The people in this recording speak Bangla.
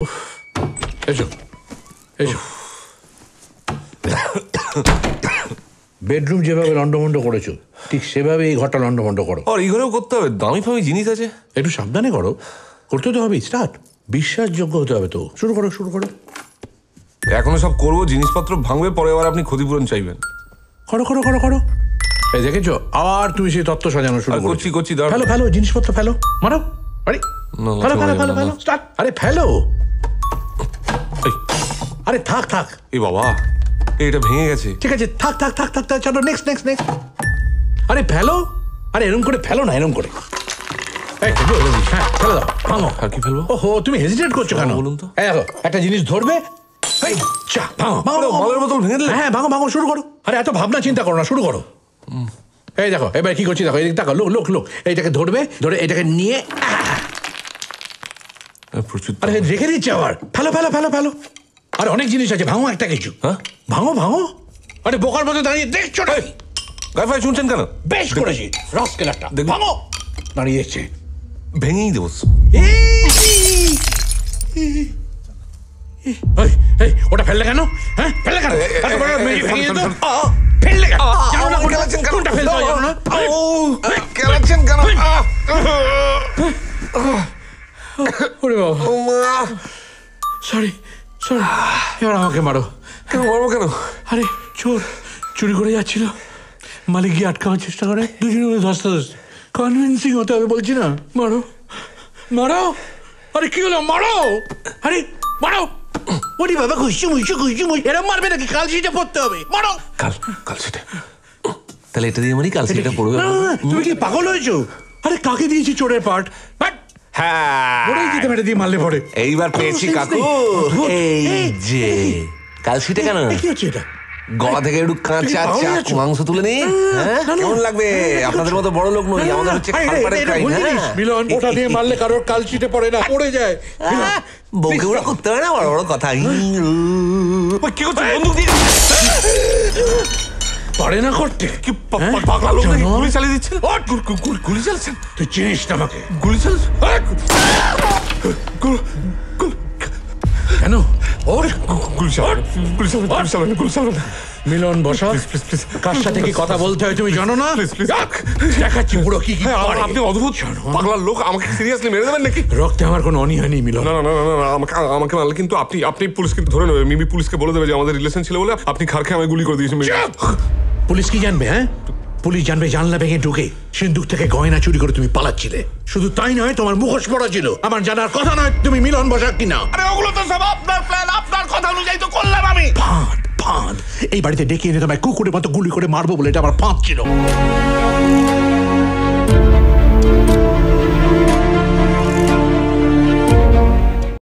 এসো এসো। বেডরুম যেভাবে লন্ডভন্ড করেছো ঠিক সেভাবে এই ঘরটা লন্ডভন্ড করো। আর এই ঘরেও করতে হবে, দামি ফামি জিনিস আছে। একটু সাবধানে করো, করতে তো হবে। স্টার্ট, বিশ্বাসযোগ্য হতে হবে তো। শুরু করো শুরু করো। এখনো সব করবো, জিনিসপত্র ভাঙবে, পরে আবার আপনি ক্ষতিপূরণ চাইবেন। করো করো করো করো। এই দেখেছো আবার তুমি সেই তত্ত্ব সাজানো শুরু করছো। করছি করছি, দাঁড়াও। ফেলো ফেলো জিনিসপত্র ফেলো, মারো। আরে না, না, ফেলো চলে ফেলো যাবে ফেলো না, ফেলো না। স্টার্ট। আরে ফেলো। এই, আরে থাক থাক, এই বাবা, এটা ভেঙে গেছে। ঠিক আছে থাক থাক থাক থাক থাক, চলো নেক্সট নেক্সট নেক্সট। আরে ফেলো, আরে এরকম করে ফেলো না, এরকম করে। এই তো, হ্যাঁ ফেলে দাও, ভাঙো। আর কি ফেলবো? ওহো, তুমি হেজিটেট করছো কেন বলুন তো। এই দেখো একটা জিনিস ধরবে, এই চা ভাঙো ভাঙো ভাঙো। মালের বোতল ভেঙে দিলে? হ্যাঁ ভাঙো ভাঙো, শুরু করো। আরে এত ভাবনা চিন্তা করো না, শুরু করো। এই দেখো এবার কি করছি দেখো, এই দেখো লোক লোক লোক। এইটাকে ধরবে, ধরে এটাকে নিয়ে প্রচুর। আরে রেখে দিচ্ছে আবার। ফেলো ফেলো ফেলো ফেলো। আরে অনেক জিনিস আছে, ভাঙো একটা কিছু। হ্যাঁ? ভাঙো ভাঙো। আরে বোকার মতো দাঁড়িয়ে দেখছো না? গায়ে ফায়ে শুনছেন কেন? বেশ করেছি, রাস্কেলারটা। দেখুন। ভাঙো, দাঁড়িয়ে দেখছে। ভেঙেই দেবো। এই, এই, ওটা ফেললে কেন? হ্যাঁ ফেললে কেন? এত বড় মেয়ে ভেঙে যেত। ফেললে কেন? জানো না কোনটা ফেলতে হয়, জানো না? কেলাচ্ছেন কেন? ওরে বাবা, সরি সরি। এবার আমাকে মারো। কেন মারবো কেন? আরে চোর চুরি করে যাচ্ছিল, মালিক গিয়ে আটকানোর চেষ্টা করে, দুজনে মিলে ধস্তাধস্তি। কনভিন্সিং হতে হবে বলছি না। মারো মারো। আরে কি হলো, মারো। আরে মারো। ওরে বাবা, ঘুষি মুষি ঘুষি মুষি এরম মারবে নাকি? কাল সিটে পড়তে হবে, মারো। কাল সেটা, তাহলে এটা দিয়ে মারি, কাল সেটা পড়বে। না, না, না, তুমি কি পাগল হয়েছো? আরে কাকে দিয়েছি চোরের পার্ট? হ্যাঁ, ওরাই দিতে মেরে দিয়ে মারলে পরে। এইবার পেয়েছি কাকু। এই যে কাল সেটা কেন? কি হচ্ছে এটা? গলা থেকে একটু কাঁচা চাক মাংস তুলে নি। হ্যাঁ, কেমন লাগবে? আপনাদের মতো বড় লোক নই, আমাদের হচ্ছে খালপাড়ের ক্রাইম। হ্যাঁ মিলন, ওটা দিয়ে মারলে কারোর কাল সিটে পড়ে না, পড়ে যায়। বউকে ওরা করতে হয় না বড় বড় কথা। কি করছে? বন্দুক দিয়ে পারে না করতে। কি পাগলা লোক নাকি? গুলি চালিয়ে দিচ্ছেন? গুলি চালাচ্ছেন? তুই চিনিস না আমাকে? গুলি চালাচ্ছেন কেন? ওর গুলি চালাবেন, গুলি চালাবেন, গুলি চালাবেন, গুলি চালাবেন। মিলন বসা, কার সাথে কি কথা বলতে হয় তুমি জানো না? দেখাচ্ছি পুরো কি কি পারে। আপনি অদ্ভুত পাগলার লোক, আমাকে সিরিয়াসলি মেরে দেবেন নাকি? রক্তে আমার কোনো অনীহা নেই মিলন। না না না না না, আমাকে মারলে কিন্তু আপনি পুলিশ কিন্তু ধরে নেবে। মিমি পুলিশকে বলে দেবে যে আমাদের রিলেশন ছিল বলে আপনি খার খেয়ে আমায় গুলি করে দিয়েছেন। পুলিশ কি জানবে? হ্যাঁ পুলিশ জানবে জানলা ভেঙে ঢুকে সিন্দুক থেকে গয়না চুরি করে তুমি পালাচ্ছিলে। শুধু তাই নয়, তোমার মুখোশ পড়া ছিল। আমার জানার কথা নয় তুমি মিলন বসাক কিনা। আরে ওগুলো তো সব আপনার প্ল্যান, আপনার কথা অনুযায়ী তো করলাম আমি। ফাঁদ ফাঁদ, এই বাড়িতে ডেকে এনে তোমায় কুকুরের মতো গুলি করে মারবো বলে এটা আমার ফাঁদ ছিল।